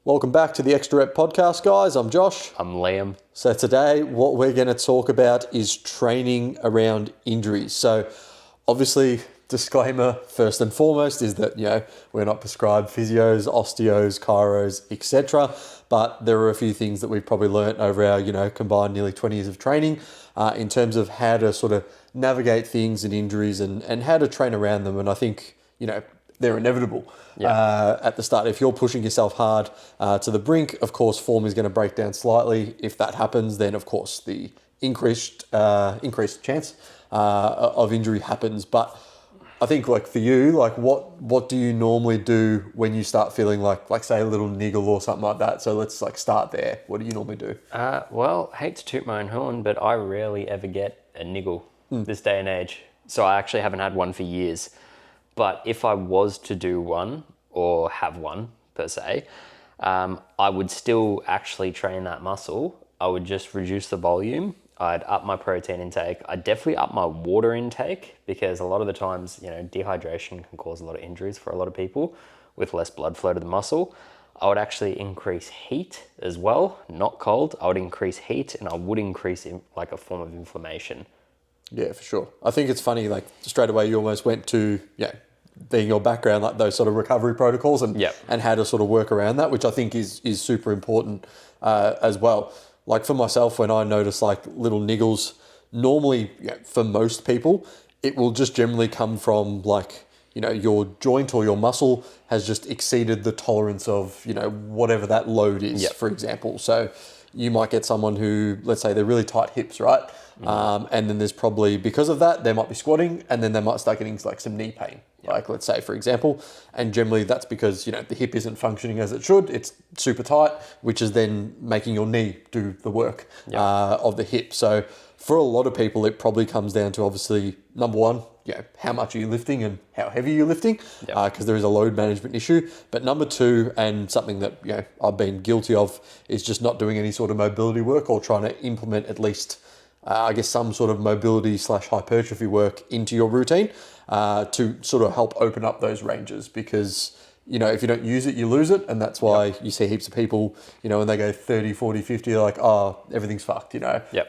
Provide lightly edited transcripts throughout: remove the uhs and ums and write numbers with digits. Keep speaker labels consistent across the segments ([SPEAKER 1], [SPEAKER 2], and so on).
[SPEAKER 1] Welcome back to the Extra Rep podcast, guys. I'm Josh.
[SPEAKER 2] I'm Liam.
[SPEAKER 1] So today what we're going to talk about is training around injuries. So obviously, disclaimer first and foremost is that, we're not prescribed physios, osteos, chiros, etc. But there are a few things that we've probably learnt over our, combined nearly 20 years of training in terms of how to sort of navigate things and injuries and how to train around them. And I think, they're inevitable at the start. If you're pushing yourself hard to the brink, of course, form is going to break down slightly. If that happens, then of course the increased chance of injury happens. But I think for you, what do you normally do when you start feeling like say a little niggle or something like that? So let's start there. What do you normally do?
[SPEAKER 2] Well, hate to toot my own horn, but I rarely ever get a niggle this day and age. So I actually haven't had one for years. But if I was to do one or have one per se, I would still actually train that muscle. I would just reduce the volume. I'd up my protein intake. I'd definitely up my water intake because a lot of the times, dehydration can cause a lot of injuries for a lot of people with less blood flow to the muscle. I would actually increase heat as well, not cold. I would increase heat and I would increase a form of inflammation.
[SPEAKER 1] Yeah, for sure. I think it's funny, straight away you almost went to, being your background, those sort of recovery protocols and how to sort of work around that, which I think is super important as well. For myself, when I notice little niggles, normally for most people, it will just generally come from your joint or your muscle has just exceeded the tolerance of, whatever that load is, for example. So you might get someone who, let's say they're really tight hips, right? And then there's probably, because of that, they might be squatting and then they might start getting some knee pain, let's say, for example. And generally that's because, the hip isn't functioning as it should. It's super tight, which is then making your knee do the work of the hip. So for a lot of people, it probably comes down to obviously, number one, how much are you lifting and how heavy are you lifting? Because there is a load management issue. But number two, and something that I've been guilty of, is just not doing any sort of mobility work or trying to implement at least some sort of mobility / hypertrophy work into your routine to sort of help open up those ranges, because if you don't use it, you lose it. And that's why you see heaps of people, when they go 30, 40, 50, they're like, oh, everything's fucked,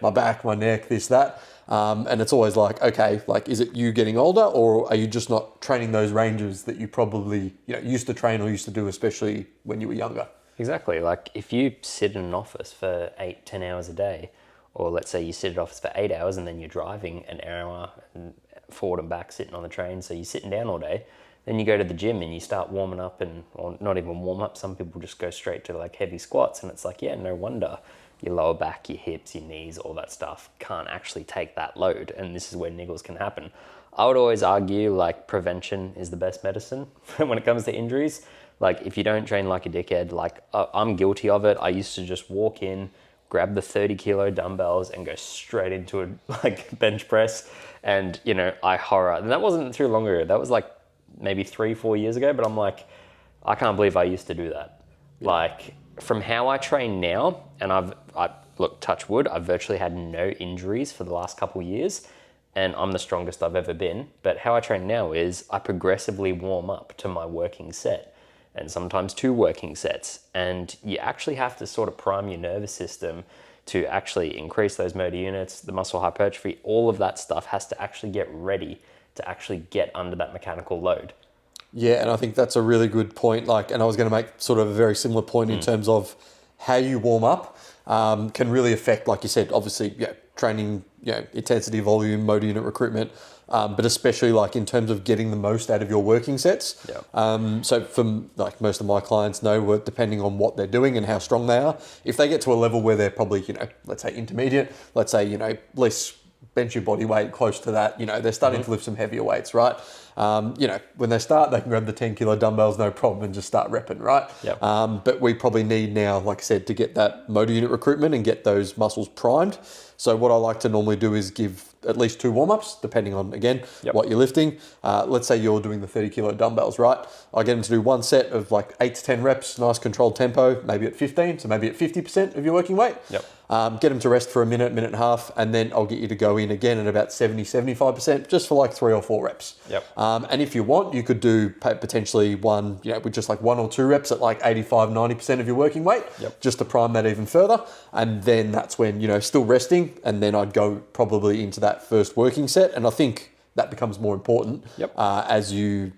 [SPEAKER 1] my back, my neck, this, that. And it's always okay, is it you getting older, or are you just not training those ranges that you probably used to train or used to do, especially when you were younger?
[SPEAKER 2] Exactly. If you sit in an office for 8-10 hours a day, or let's say you sit in office for 8 hours and then you're driving an hour and forward and back sitting on the train, so you're sitting down all day, then you go to the gym and you start warming up or not even warm up. Some people just go straight to heavy squats, and it's no wonder your lower back, your hips, your knees, all that stuff can't actually take that load. And this is where niggles can happen. I would always argue prevention is the best medicine when it comes to injuries. If you don't train like a dickhead, I'm guilty of it. I used to just walk in, grab the 30 kilo dumbbells and go straight into a bench press. And, I horror. And that wasn't too long ago. That was maybe 3-4 years ago. But I'm I can't believe I used to do that. Yeah. From how I train now, and I look, touch wood, I've virtually had no injuries for the last couple of years, and I'm the strongest I've ever been. But how I train now is I progressively warm up to my working set, and sometimes 2 working sets. And you actually have to sort of prime your nervous system to actually increase those motor units, the muscle hypertrophy, all of that stuff has to actually get ready to actually get under that mechanical load.
[SPEAKER 1] Yeah, and I think that's a really good point. And I was going to make sort of a very similar point in terms of how you warm up can really affect, like you said, obviously, training, intensity, volume, motor unit recruitment, but especially in terms of getting the most out of your working sets. Yeah. So from most of my clients know, depending on what they're doing and how strong they are, if they get to a level where they're probably, let's say intermediate, let's say, less bench your body weight, close to that, they're starting to lift some heavier weights, right? When they start, they can grab the 10 kilo dumbbells, no problem, and just start repping, right?
[SPEAKER 2] Yep.
[SPEAKER 1] But we probably need now, like I said, to get that motor unit recruitment and get those muscles primed. So what I like to normally do is give at least 2 warm-ups, depending on, again, what you're lifting. Let's say you're doing the 30 kilo dumbbells, right? I get them to do one set of like 8 to 10 reps, nice controlled tempo, maybe at 15, so maybe at 50% of your working weight. Get them to rest for a minute, minute and a half, and then I'll get you to go in again at about 70, 75%, just for like 3 or 4 reps. And if you want, you could do potentially one, with just like 1 or 2 reps at like 85, 90% of your working weight, just to prime that even further. And then that's when, still resting, and then I'd go probably into that first working set. And I think that becomes more important as you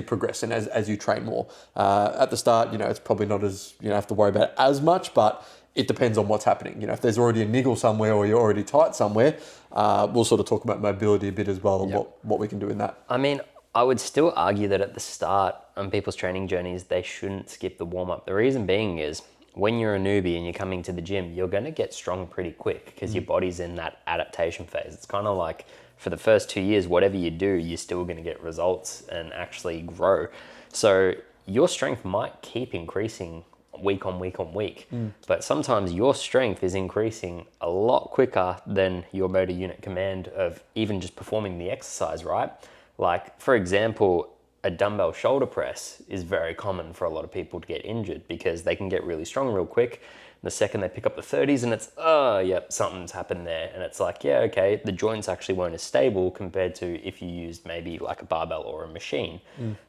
[SPEAKER 1] progress and as you train more. At the start, it's probably not as, have to worry about it as much, but it depends on what's happening. If there's already a niggle somewhere or you're already tight somewhere, we'll sort of talk about mobility a bit as well and what we can do in that.
[SPEAKER 2] I mean, I would still argue that at the start on people's training journeys, they shouldn't skip the warm-up. The reason being is when you're a newbie and you're coming to the gym, you're going to get strong pretty quick because your body's in that adaptation phase. It's kind of like for the first 2 years, whatever you do, you're still going to get results and actually grow. So your strength might keep increasing week on week on week, but sometimes your strength is increasing a lot quicker than your motor unit command of even just performing the exercise, right? Like, for example, a dumbbell shoulder press is very common for a lot of people to get injured because they can get really strong real quick. The second they pick up the 30s and it's, something's happened there. And it's like, okay, the joints actually weren't as stable compared to if you used maybe like a barbell or a machine.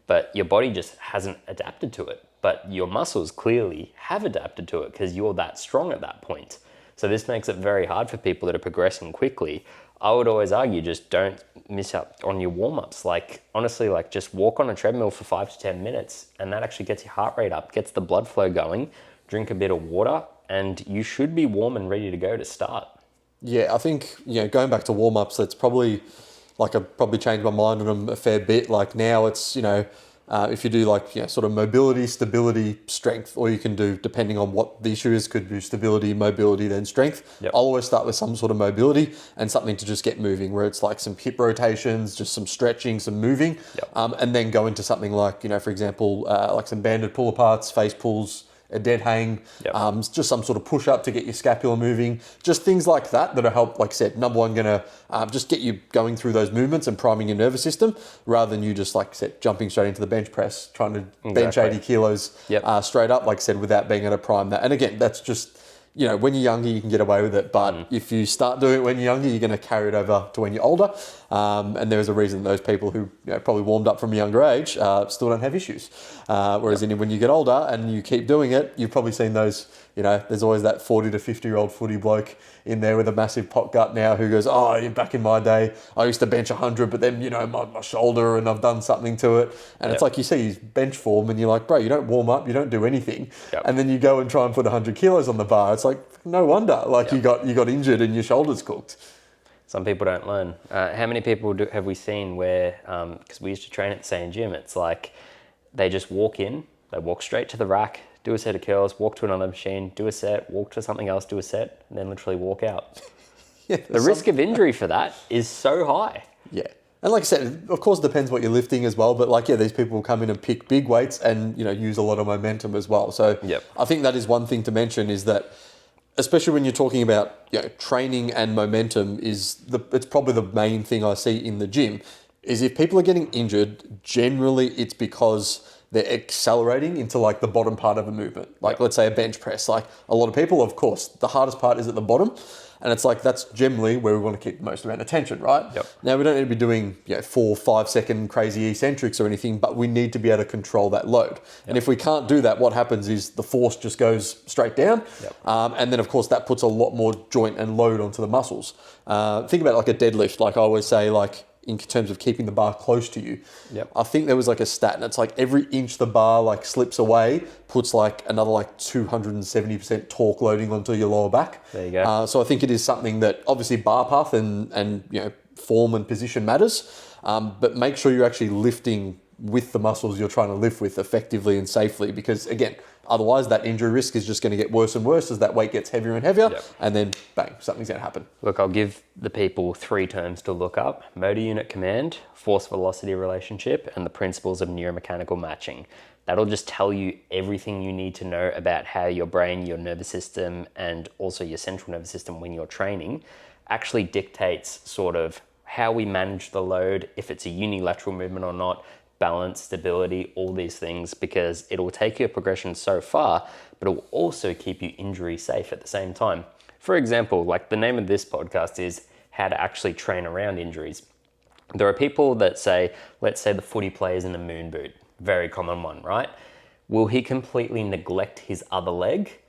[SPEAKER 2] But your body just hasn't adapted to it. But your muscles clearly have adapted to it because you're that strong at that point. So this makes it very hard for people that are progressing quickly. I would always argue just don't miss out on your warm-ups. Like, honestly, like just walk on a treadmill for 5 to 10 minutes and that actually gets your heart rate up, gets the blood flow going, drink a bit of water, and you should be warm and ready to go to start. Yeah,
[SPEAKER 1] I think, going back to warm-ups, that's probably, like I've probably changed my mind on them a fair bit. Like now it's, if you do like, sort of mobility, stability, strength, or you can do, depending on what the issue is, could do stability, mobility, then strength. I'll always start with some sort of mobility and something to just get moving, where it's like some hip rotations, just some stretching, some moving, and then go into something like, for example, like some banded pull aparts, face pulls, a dead hang, just some sort of push up to get your scapula moving, just things like that'll help, like I said, number one, gonna just get you going through those movements and priming your nervous system, rather than you just, like I said, jumping straight into the bench press, trying to bench 80 kilos straight up, like I said, without being able to prime that. And again, that's just, when you're younger, you can get away with it, but if you start doing it when you're younger, you're going to carry it over to when you're older. And there's a reason those people who probably warmed up from a younger age still don't have issues. Whereas when you get older and you keep doing it, you've probably seen those, there's always that 40 to 50-year-old footy bloke in there with a massive pot gut now who goes, back in my day, I used to bench 100, but then, my shoulder and I've done something to it. And it's like you see his bench form and you're like, bro, you don't warm up, you don't do anything. And then you go and try and put 100 kilos on the bar. It's like, no wonder, you got injured and your shoulder's cooked.
[SPEAKER 2] Some people don't learn. How many people have we seen where, because we used to train at the same gym, it's like they just walk in, they walk straight to the rack, do a set of curls, walk to another machine, do a set, walk to something else, do a set, and then literally walk out. The risk of injury for that is so high.
[SPEAKER 1] Yeah. And like I said, of course, it depends what you're lifting as well. But these people will come in and pick big weights and, use a lot of momentum as well. So I think that is one thing to mention, is that especially when you're talking about training and momentum, it's probably the main thing I see in the gym, is if people are getting injured, generally it's because they're accelerating into like the bottom part of a movement. Like let's say a bench press. Like a lot of people, of course, the hardest part is at the bottom. And it's like, that's generally where we want to keep the most amount of tension, right? Now we don't need to be doing 4-5 second crazy eccentrics or anything, but we need to be able to control that load. And if we can't do that, what happens is the force just goes straight down. And then of course that puts a lot more joint and load onto the muscles. Think about like a deadlift. Like I always say, like, in terms of keeping the bar close to you. I think there was like a stat, and it's like every inch the bar like slips away puts like another like 270% torque loading onto your lower back.
[SPEAKER 2] There you go.
[SPEAKER 1] So I think it is something that obviously bar path and form and position matters, but make sure you're actually lifting with the muscles you're trying to lift with effectively and safely, because again, otherwise that injury risk is just going to get worse and worse as that weight gets heavier and heavier, and then bang, something's going to happen.
[SPEAKER 2] Look, I'll give the people 3 terms to look up: motor unit command, force velocity relationship, and the principles of neuromechanical matching. That'll just tell you everything you need to know about how your brain, your nervous system, and also your central nervous system when you're training actually dictates sort of how we manage the load, if it's a unilateral movement or not, balance, stability, all these things, because it'll take your progression so far, but it will also keep you injury safe at the same time. For example, like the name of this podcast is how to actually train around injuries. There are people that say, let's say the footy player's in a moon boot, very common one, right? Will he completely neglect his other leg?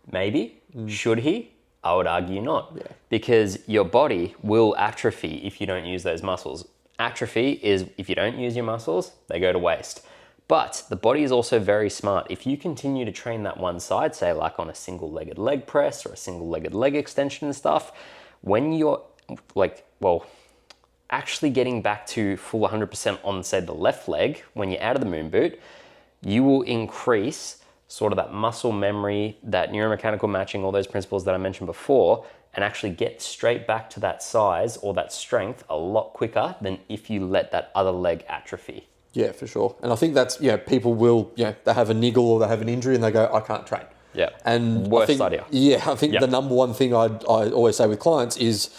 [SPEAKER 2] Maybe. Should he? I would argue not.
[SPEAKER 1] Yeah.
[SPEAKER 2] Because your body will atrophy if you don't use those muscles. Atrophy is if you don't use your muscles, they go to waste. But the body is also very smart. If you continue to train that one side, say like on a single-legged leg press or a single-legged leg extension and stuff, when you're actually getting back to full 100% on, say, the left leg, when you're out of the moon boot, you will increase sort of that muscle memory, that neuromechanical matching, all those principles that I mentioned before, and actually get straight back to that size or that strength a lot quicker than if you let that other leg atrophy.
[SPEAKER 1] Yeah, for sure. And I think that's, people will, they have a niggle or they have an injury and they go, I can't train.
[SPEAKER 2] Yeah.
[SPEAKER 1] And
[SPEAKER 2] Worst idea.
[SPEAKER 1] Yeah, I think the number one thing I always say with clients is,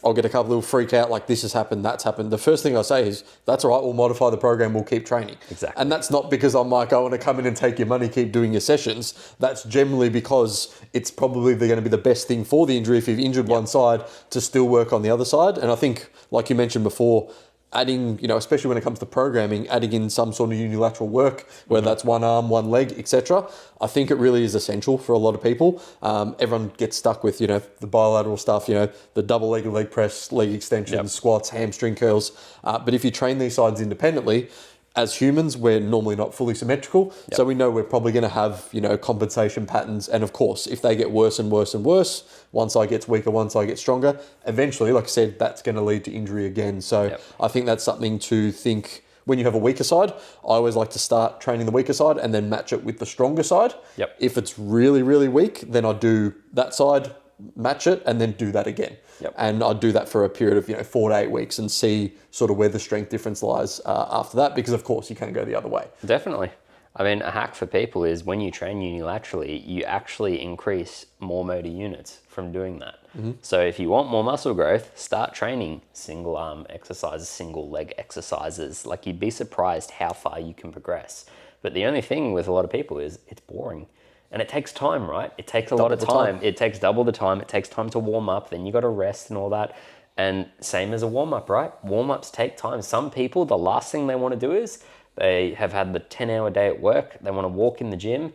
[SPEAKER 1] I'll get a couple little freak out, like this has happened, that's happened. The first thing I say is, that's all right, we'll modify the program, we'll keep training.
[SPEAKER 2] Exactly.
[SPEAKER 1] And that's not because I'm like, I want to come in and take your money, keep doing your sessions. That's generally because it's probably going to be the best thing for the injury if you've injured one side to still work on the other side. And I think, like you mentioned before, adding, especially when it comes to programming, adding in some sort of unilateral work, whether that's one arm, one leg, etc. I think it really is essential for a lot of people. Everyone gets stuck with, the bilateral stuff, the double-legged leg press, leg extensions, squats, hamstring curls. But if you train these sides independently, as humans, we're normally not fully symmetrical. So we know we're probably going to have, compensation patterns. And of course, if they get worse and worse and worse, one side gets weaker, one side gets stronger, eventually, like I said, that's going to lead to injury again. So I think that's something to think when you have a weaker side. I always like to start training the weaker side and then match it with the stronger side. If it's really, really weak, then I do that side, match it, and then do that again. And I'd do that for a period of 4 to 8 weeks and see sort of where the strength difference lies after that, because of course you can't go the other way.
[SPEAKER 2] Definitely. I mean, a hack for people is when you train unilaterally, you actually increase more motor units from doing that. So if you want more muscle growth, start training single arm exercises, single leg exercises. Like, you'd be surprised how far you can progress. But the only thing with a lot of people is it's boring. And it takes time, right? It takes a lot of time. It takes double the time. It takes time to warm up. Then you got to rest and all that. And same as a warm-up, right? Warm-ups take time. Some people, the last thing they want to do is they have had the 10-hour day at work. They want to walk in the gym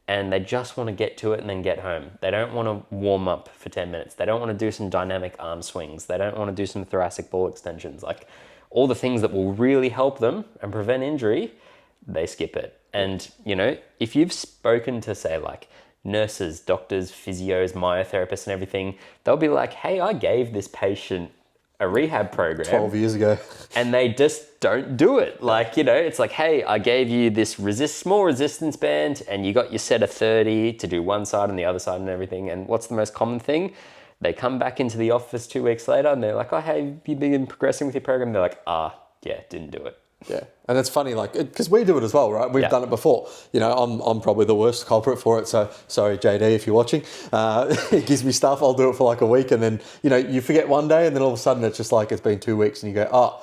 [SPEAKER 2] and they just want to get to it and then get home. They don't want to warm up for 10 minutes. They don't want to do some dynamic arm swings. They don't want to do some thoracic ball extensions. Like, all the things that will really help them and prevent injury, they skip it. And, if you've spoken to, say, like nurses, doctors, physios, myotherapists and everything, they'll be like, hey, I gave this patient a rehab program
[SPEAKER 1] 12 years ago.
[SPEAKER 2] And they just don't do it. Like, it's like, hey, I gave you this small resistance band and you got your set of 30 to do one side and the other side and everything. And what's the most common thing? They come back into the office 2 weeks later and they're like, oh, hey, have you been progressing with your program? And they're like, yeah, didn't do it.
[SPEAKER 1] Yeah, and it's funny, like, because we do it as well, right? We've done it before. I'm probably the worst culprit for it. So sorry, JD, if you're watching. It gives me stuff. I'll do it for like a week, and then you forget one day, and then all of a sudden it's just like it's been 2 weeks, and you go,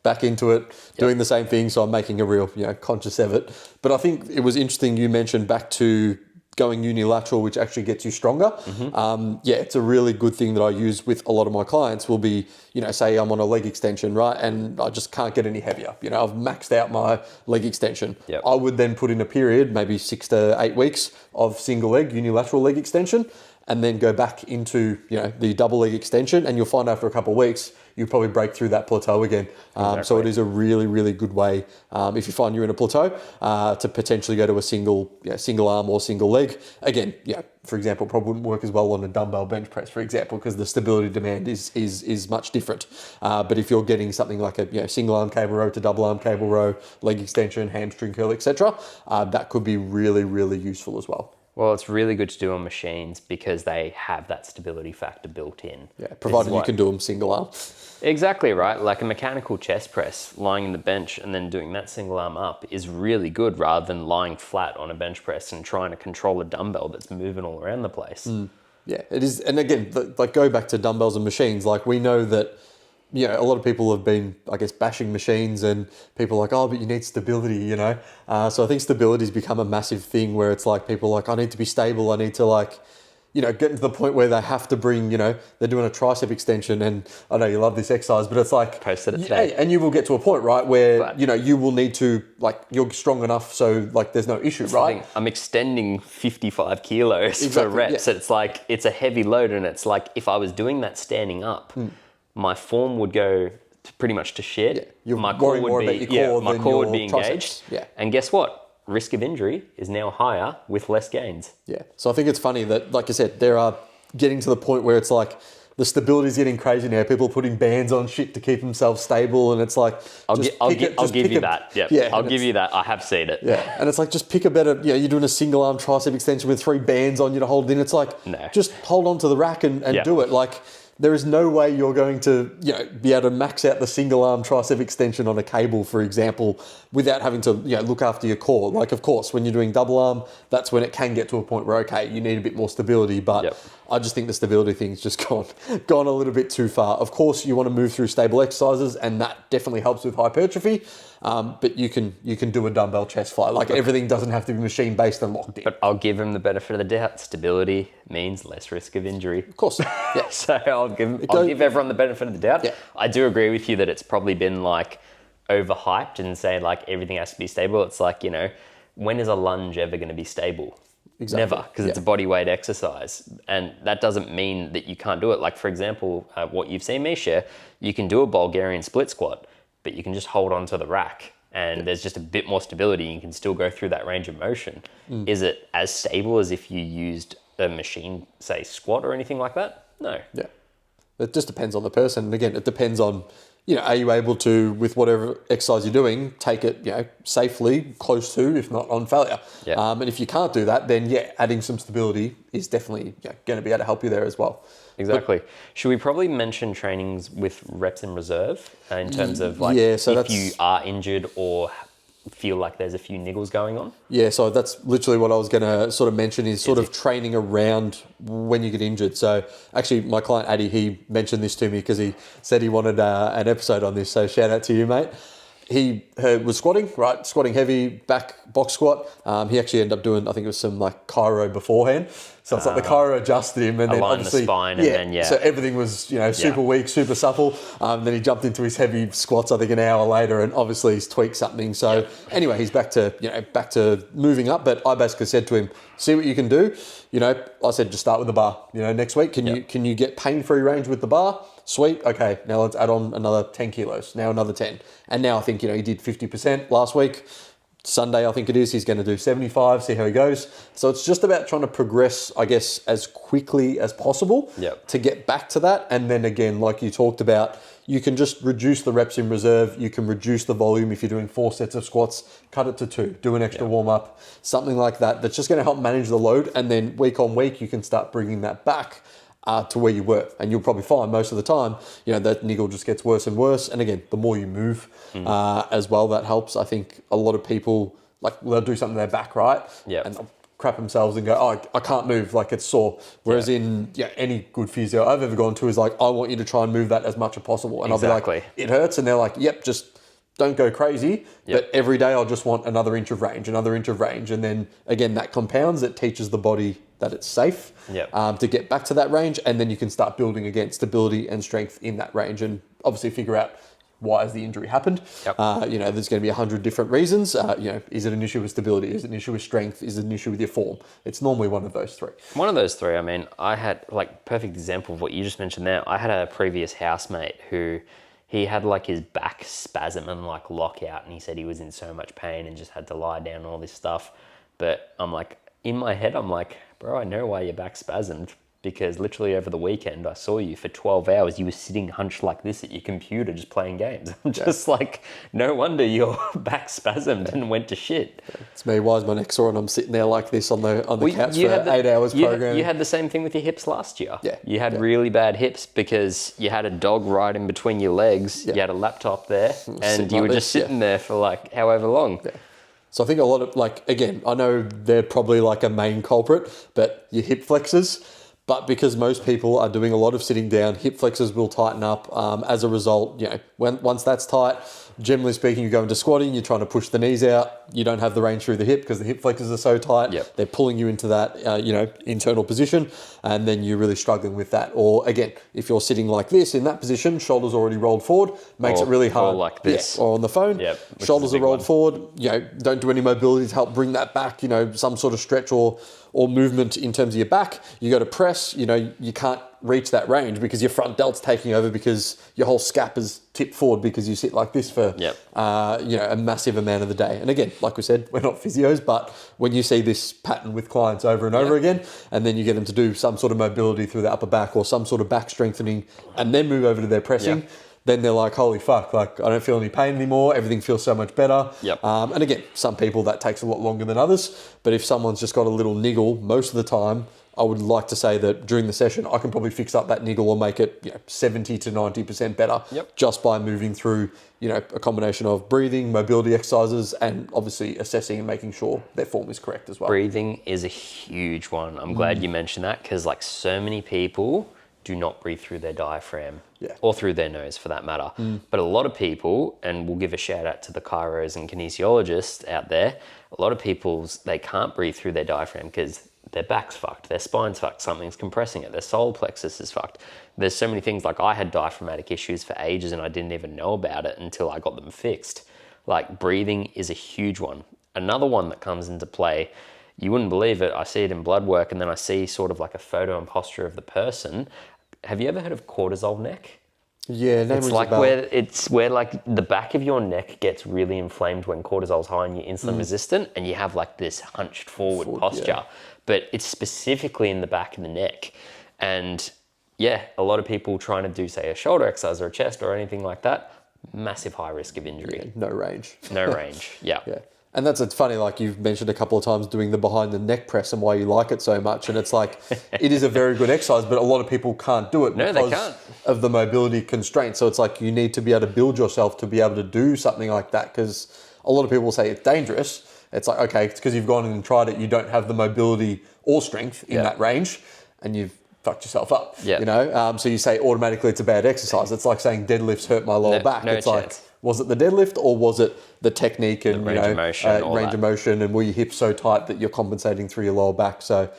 [SPEAKER 1] back into it, doing the same thing. So I'm making a real conscious effort. But I think it was interesting you mentioned back to going unilateral, which actually gets you stronger. It's a really good thing that I use with a lot of my clients will be, say I'm on a leg extension, right? And I just can't get any heavier. I've maxed out my leg extension. I would then put in a period, maybe 6 to 8 weeks of single leg, unilateral leg extension, and then go back into, the double leg extension. And you'll find after a couple of weeks, you'll probably break through that plateau again. So it is a really, really good way, if you find you're in a plateau, to potentially go to a single arm or single leg. Again, for example, probably wouldn't work as well on a dumbbell bench press, for example, because the stability demand is much different. But if you're getting something like a single arm cable row to double arm cable row, leg extension, hamstring curl, etc., that could be really, really useful as well.
[SPEAKER 2] Well, it's really good to do on machines because they have that stability factor built in.
[SPEAKER 1] Yeah, provided you can do them single arm.
[SPEAKER 2] Exactly right. Like a mechanical chest press, lying in the bench and then doing that single arm up is really good rather than lying flat on a bench press and trying to control a dumbbell that's moving all around the place.
[SPEAKER 1] Yeah, it is. And again, like go back to dumbbells and machines. Like we know that, you know, a lot of people have been, I guess, bashing machines, and people are like, oh, but you need stability, you know? So I think stability's become a massive thing where it's like people are like, I need to be stable. I need to like, you know, get to the point where they have to bring, you know, they're doing a tricep extension, and I know you love this exercise, but it's like,
[SPEAKER 2] posted it today.
[SPEAKER 1] And you will get to a point, right, where, you know, you will need to, like, you're strong enough so, like, there's no issue, right?
[SPEAKER 2] I'm extending 55 kilos for reps. It's like, it's a heavy load, and it's like, if I was doing that standing up, my form would go pretty much to shit.
[SPEAKER 1] Yeah. You're
[SPEAKER 2] my core would be, my core would be engaged.
[SPEAKER 1] Yeah.
[SPEAKER 2] And guess what? Risk of injury is now higher with less gains.
[SPEAKER 1] Yeah. So I think it's funny that, like I said, there are getting to the point where it's like the stability is getting crazy now. People are putting bands on shit to keep themselves stable, and it's like,
[SPEAKER 2] I'll give you that. Yep. Yeah. I'll give you that. I have seen it.
[SPEAKER 1] Yeah. And it's like, just pick a better, you know, you're doing a single arm tricep extension with 3 bands on you to hold it in. It's like, just hold on to the rack and do it. Like, there is no way you're going to, you know, be able to max out the single arm tricep extension on a cable, for example, without having to, you know, look after your core. Like, of course, when you're doing double arm, that's when it can get to a point where, okay, you need a bit more stability. But I just think the stability thing's just gone a little bit too far. Of course, you want to move through stable exercises, and that definitely helps with hypertrophy. But you can do a dumbbell chest fly. Like, everything doesn't have to be machine based and locked in.
[SPEAKER 2] But I'll give him the benefit of the doubt. Stability means less risk of injury.
[SPEAKER 1] Of course. Yeah.
[SPEAKER 2] So I'll give everyone the benefit of the doubt.
[SPEAKER 1] Yeah.
[SPEAKER 2] I do agree with you that it's probably been like overhyped and saying like everything has to be stable. It's like, you know, when is a lunge ever going to be stable?
[SPEAKER 1] Exactly.
[SPEAKER 2] Never, because it's a body weight exercise. And that doesn't mean that you can't do it. Like, for example, what you've seen me share, you can do a Bulgarian split squat, but you can just hold on to the rack, and there's just a bit more stability. You can still go through that range of motion. Is it as stable as if you used a machine, say squat or anything like that? No.
[SPEAKER 1] Yeah. It just depends on the person. And again, it depends on, you know, are you able to, with whatever exercise you're doing, take it, you know, safely, close to, if not on failure.
[SPEAKER 2] Yeah.
[SPEAKER 1] And if you can't do that, then adding some stability is definitely going to be able to help you there as well.
[SPEAKER 2] Exactly. Should we probably mention trainings with reps in reserve in terms of like if you are injured or feel like there's a few niggles going on?
[SPEAKER 1] Yeah, so that's literally what I was going to sort of mention is sort of training around when you get injured. So actually my client Addy, he mentioned this to me because he said he wanted an episode on this. So shout out to you, mate. He was squatting, right? Squatting heavy, back box squat. He actually ended up doing, I think it was some like chiro beforehand. So it's like the chiro adjusted him, and then obviously
[SPEAKER 2] the spine, and then
[SPEAKER 1] so everything was, you know, super weak, super supple. Then he jumped into his heavy squats, I think an hour later, and obviously he's tweaked something. So anyway, he's back to moving up. But I basically said to him, see what you can do. You know, I said just start with the bar. You know, next week can you get pain-free range with the bar? Sweet. Okay, now let's add on another 10 kilos. Now another 10. And now I think, you know, he did 50% last week. Sunday, I think it is, he's going to do 75, see how he goes. So it's just about trying to progress, I guess, as quickly as possible to get back to that. And then again, like you talked about, you can just reduce the reps in reserve. You can reduce the volume. If you're doing 4 sets of squats, cut it to 2, do an extra warm up, something like that. That's just going to help manage the load. And then week on week, you can start bringing that back to where you were. And you'll probably find most of the time, you know, that niggle just gets worse and worse. And again, the more you move as well, that helps. I think a lot of people, like, they'll do something to their back, right? Yeah. And they'll crap themselves and go, oh, I can't move, like it's sore. Whereas in any good physio I've ever gone to is like, I want you to try and move that as much as possible. And I'll be like, it hurts. And they're like, yep, just don't go crazy. But every day I'll just want another inch of range, another inch of range. And then again, that compounds, it teaches the body that it's safe to get back to that range. And then you can start building again stability and strength in that range, and obviously figure out why has the injury happened. You know, there's going to be 100 different reasons. You know, is it an issue with stability? Is it an issue with strength? Is it an issue with your form? It's normally one of those 3.
[SPEAKER 2] One of those 3. I mean, I had, like, perfect example of what you just mentioned there. I had a previous housemate who, he had like his back spasm and like lockout, and he said he was in so much pain and just had to lie down and all this stuff. But I'm like, in my head, I'm like, bro, I know why your back spasmed, because literally over the weekend I saw you for 12 hours. You were sitting hunched like this at your computer just playing games. I'm just like, no wonder your back spasmed and went to shit.
[SPEAKER 1] It's me. Why is my neck sore? And I'm sitting there like this on the couch for 8 hours programming.
[SPEAKER 2] You had the same thing with your hips last year.
[SPEAKER 1] Yeah.
[SPEAKER 2] You had really bad hips because you had a dog right in between your legs. You had a laptop there, and you were just sitting there for like however long.
[SPEAKER 1] Yeah. So I think a lot of, like, again, I know they're probably like a main culprit, but your hip flexors, But because most people are doing a lot of sitting down, hip flexors will tighten up. As a result, once that's tight, generally speaking, you go into squatting, you're trying to push the knees out. You don't have the range through the hip because the hip flexors are so tight.
[SPEAKER 2] Yep.
[SPEAKER 1] They're pulling you into that, internal position, and then you're really struggling with that. Or again, if you're sitting like this in that position, shoulders already rolled forward, makes it really hard.
[SPEAKER 2] Or like this.
[SPEAKER 1] Yeah, or on the phone, shoulders are rolled forward. Don't do any mobility to help bring that back. Some sort of stretch or movement in terms of your back. You go to press, you can't reach that range because your front delt's taking over because your whole scap is tipped forward because you sit like this for a massive amount of the day. And again, like we said, we're not physios, but when you see this pattern with clients over and over again, and then you get them to do some sort of mobility through the upper back or some sort of back strengthening and then move over to their pressing, then they're like, holy fuck, like I don't feel any pain anymore. Everything feels so much better. And again, some people that takes a lot longer than others, but if someone's just got a little niggle, most of the time, I would like to say that during the session, I can probably fix up that niggle or make it 70 to 90% better just by moving through, a combination of breathing, mobility exercises, and obviously assessing and making sure their form is correct as well.
[SPEAKER 2] Breathing is a huge one. I'm glad you mentioned that because like so many people do not breathe through their diaphragm or through their nose for that matter. But a lot of people, and we'll give a shout out to the chiros and kinesiologists out there, a lot of people, they can't breathe through their diaphragm because their back's fucked, their spine's fucked, something's compressing it, their solar plexus is fucked. There's so many things, like I had diaphragmatic issues for ages and I didn't even know about it until I got them fixed. Like breathing is a huge one. Another one that comes into play, you wouldn't believe it, I see it in blood work and then I see sort of like a photo and posture of the person. Have you ever heard of cortisol neck?
[SPEAKER 1] Yeah,
[SPEAKER 2] it's like where like the back of your neck gets really inflamed when cortisol's high and you're insulin resistant and you have like this hunched forward posture. But it's specifically in the back of the neck. And a lot of people trying to do, say, a shoulder exercise or a chest or anything like that, massive high risk of injury.
[SPEAKER 1] Yeah, no range.
[SPEAKER 2] No range, yeah.
[SPEAKER 1] And it's funny, like you've mentioned a couple of times doing the behind the neck press and why you like it so much. And it's like, it is a very good exercise, but a lot of people can't do it because of the mobility constraints. So it's like you need to be able to build yourself to be able to do something like that because a lot of people say it's dangerous. It's like, okay, it's because you've gone in and tried it, you don't have the mobility or strength in that range and you've fucked yourself up, So you say automatically it's a bad exercise. It's like saying deadlifts hurt my lower back. It's like, was it the deadlift or was it the technique and
[SPEAKER 2] range of motion
[SPEAKER 1] and were your hips so tight that you're compensating through your lower back? So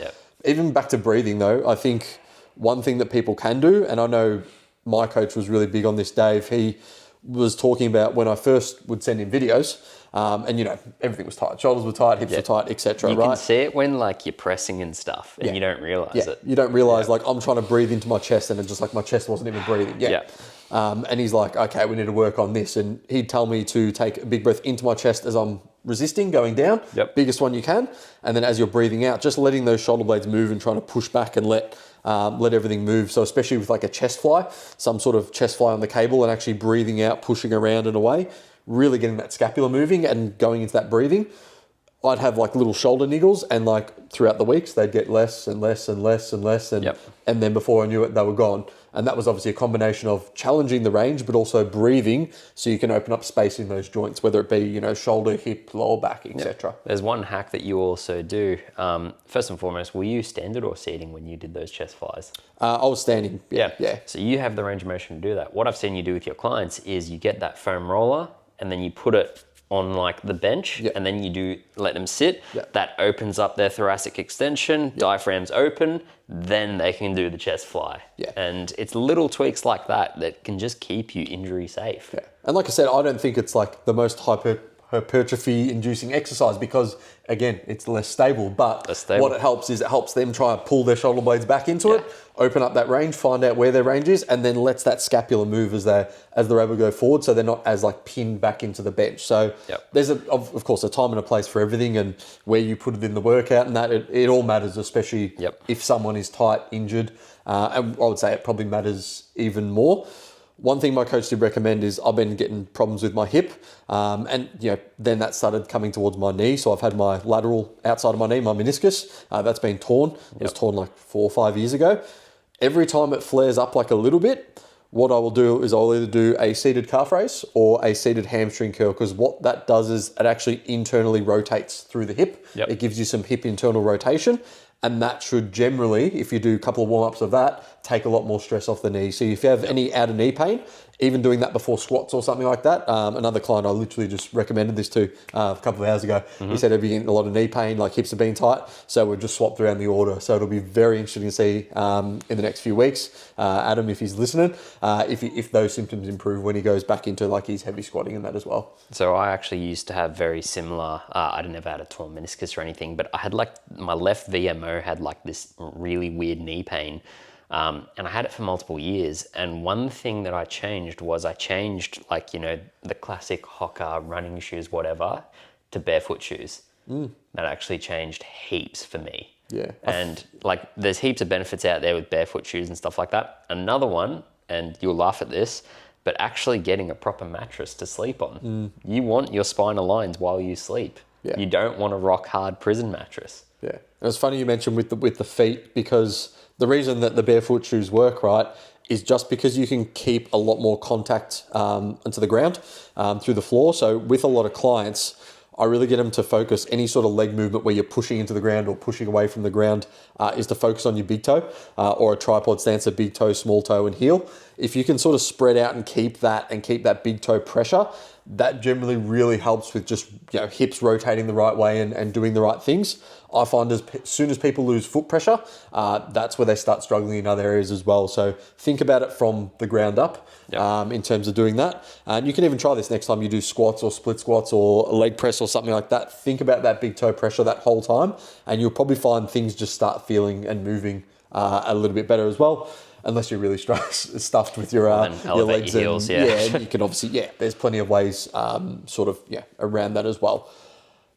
[SPEAKER 1] even back to breathing though, I think one thing that people can do, and I know my coach was really big on this, Dave, he was talking about when I first would send him videos, and everything was tight, shoulders were tight, hips were tight, etc.
[SPEAKER 2] You can see it when like you're pressing and stuff, and you don't realize it.
[SPEAKER 1] You don't realize like I'm trying to breathe into my chest, and it's just like my chest wasn't even breathing. And he's like, okay, we need to work on this, and he'd tell me to take a big breath into my chest as I'm resisting, going down, biggest one you can, and then as you're breathing out, just letting those shoulder blades move and trying to push back and let everything move. So especially with like a chest fly, some sort of chest fly on the cable and actually breathing out, pushing around and away, really getting that scapula moving and going into that breathing. I'd have like little shoulder niggles and like throughout the weeks, they'd get less and less and less and less. And then before I knew it, they were gone. And that was obviously a combination of challenging the range, but also breathing so you can open up space in those joints, whether it be, shoulder, hip, lower back, etc.
[SPEAKER 2] There's one hack that you also do. First and foremost, were you standard or seating when you did those chest flies?
[SPEAKER 1] I was standing. Yeah.
[SPEAKER 2] So you have the range of motion to do that. What I've seen you do with your clients is you get that foam roller and then you put it on like the bench and then you let them sit. That opens up their thoracic extension, diaphragm's open, then they can do the chest fly. And it's little tweaks like that can just keep you injury safe.
[SPEAKER 1] And like I said, I don't think it's like the most hypertrophy inducing exercise because again, it's less stable, but what it helps is it helps them try and pull their shoulder blades back into it, open up that range, find out where their range is, and then lets that scapula move as they're able to go forward, so they're not as like pinned back into the bench. So there's of course a time and a place for everything, and where you put it in the workout and that it all matters, especially if someone is tight, injured, and I would say it probably matters even more. One thing my coach did recommend is I've been getting problems with my hip, and then that started coming towards my knee. So I've had my lateral outside of my knee, my meniscus, that's been torn. It was torn like 4 or 5 years ago. Every time it flares up like a little bit, what I will do is I'll either do a seated calf raise or a seated hamstring curl, because what that does is it actually internally rotates through the hip. It gives you some hip internal rotation, And that should generally, if you do a couple of warm-ups of that, take a lot more stress off the knee. So if you have any outer knee pain, even doing that before squats or something like that. Another client I literally just recommended this to a couple of hours ago. He said he'd be getting a lot of knee pain, like hips have been tight. So we've just swapped around the order. So it'll be very interesting to see in the next few weeks, Adam, if he's listening, if those symptoms improve when he goes back into like his heavy squatting and that as well.
[SPEAKER 2] So I actually used to have very similar, I didn't ever had a torn meniscus or anything, but I had like my left VMO had like this really weird knee pain. And I had it for multiple years. And one thing that I changed was like, the classic Hoka running shoes, whatever, to barefoot shoes. That actually changed heaps for me.
[SPEAKER 1] Yeah.
[SPEAKER 2] And like there's heaps of benefits out there with barefoot shoes and stuff like that. Another one, and you'll laugh at this, but actually getting a proper mattress to sleep on. You want your spinal lines while you sleep.
[SPEAKER 1] Yeah.
[SPEAKER 2] You don't want a rock hard prison mattress.
[SPEAKER 1] Yeah. And it's funny you mentioned with the feet, because the reason that the barefoot shoes work, right, is just because you can keep a lot more contact onto the ground through the floor. So with a lot of clients, I really get them to focus any sort of leg movement where you're pushing into the ground or pushing away from the ground is to focus on your big toe or a tripod stance, a big toe, small toe and heel. If you can sort of spread out and keep that big toe pressure, that generally really helps with just hips rotating the right way and doing the right things. I find as soon as people lose foot pressure, that's where they start struggling in other areas as well. So think about it from the ground up in terms of doing that. And you can even try this next time you do squats or split squats or a leg press or something like that. Think about that big toe pressure that whole time, and you'll probably find things just start feeling and moving a little bit better as well. Unless you're really stuffed with your legs
[SPEAKER 2] your heels,
[SPEAKER 1] and you can obviously, there's plenty of ways around that as well.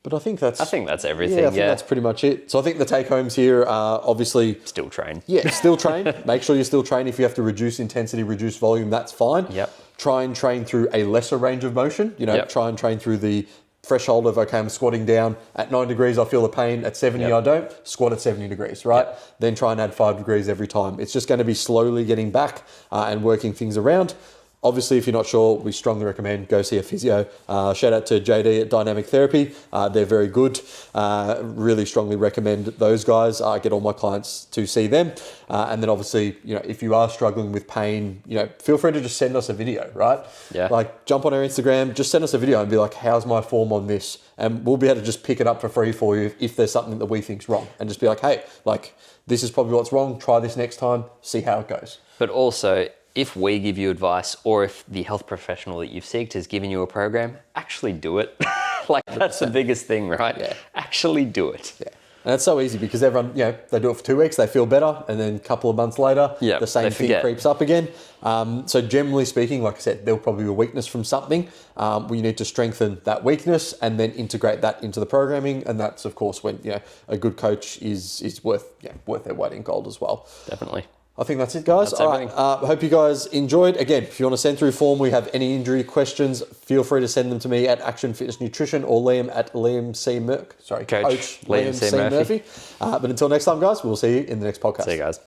[SPEAKER 1] But I think that's
[SPEAKER 2] everything.
[SPEAKER 1] Yeah, I think that's pretty much it. So I think the take homes here are obviously
[SPEAKER 2] still train.
[SPEAKER 1] Yeah, still train. Make sure you still train. If you have to reduce intensity, reduce volume, that's fine.
[SPEAKER 2] Yep.
[SPEAKER 1] Try and train through a lesser range of motion. Try and train through the threshold of, okay, I'm squatting down at 9 degrees, I feel the pain. At 70, I don't. Squat at 70 degrees, right? Then try and add 5 degrees every time. It's just going to be slowly getting back and working things around. Obviously, if you're not sure, we strongly recommend go see a physio. Shout out to JD at Dynamic Therapy. They're very good. Really strongly recommend those guys. I get all my clients to see them. And then obviously, if you are struggling with pain, feel free to just send us a video, right?
[SPEAKER 2] Yeah.
[SPEAKER 1] Like jump on our Instagram, just send us a video and be like, how's my form on this? And we'll be able to just pick it up for free for you if there's something that we think's wrong. And just be like, hey, like this is probably what's wrong. Try this next time. See how it goes.
[SPEAKER 2] But also, if we give you advice, or if the health professional that you've seeked has given you a program, actually do it. Like that's the biggest thing, right?
[SPEAKER 1] Yeah.
[SPEAKER 2] Actually do it.
[SPEAKER 1] Yeah. And it's so easy because everyone, they do it for 2 weeks, they feel better, and then a couple of months later, the same thing creeps up again. So generally speaking, like I said, there'll probably be a weakness from something. We need to strengthen that weakness and then integrate that into the programming. And that's, of course, when a good coach is worth their weight in gold as well.
[SPEAKER 2] Definitely.
[SPEAKER 1] I think that's it, guys. All right. Hope you guys enjoyed. Again, if you want to send through form, we have any injury questions, feel free to send them to me at Action Fitness Nutrition or Liam at Liam C. Coach
[SPEAKER 2] Liam C. Murphy.
[SPEAKER 1] But until next time, guys, we'll see you in the next podcast.
[SPEAKER 2] See you guys.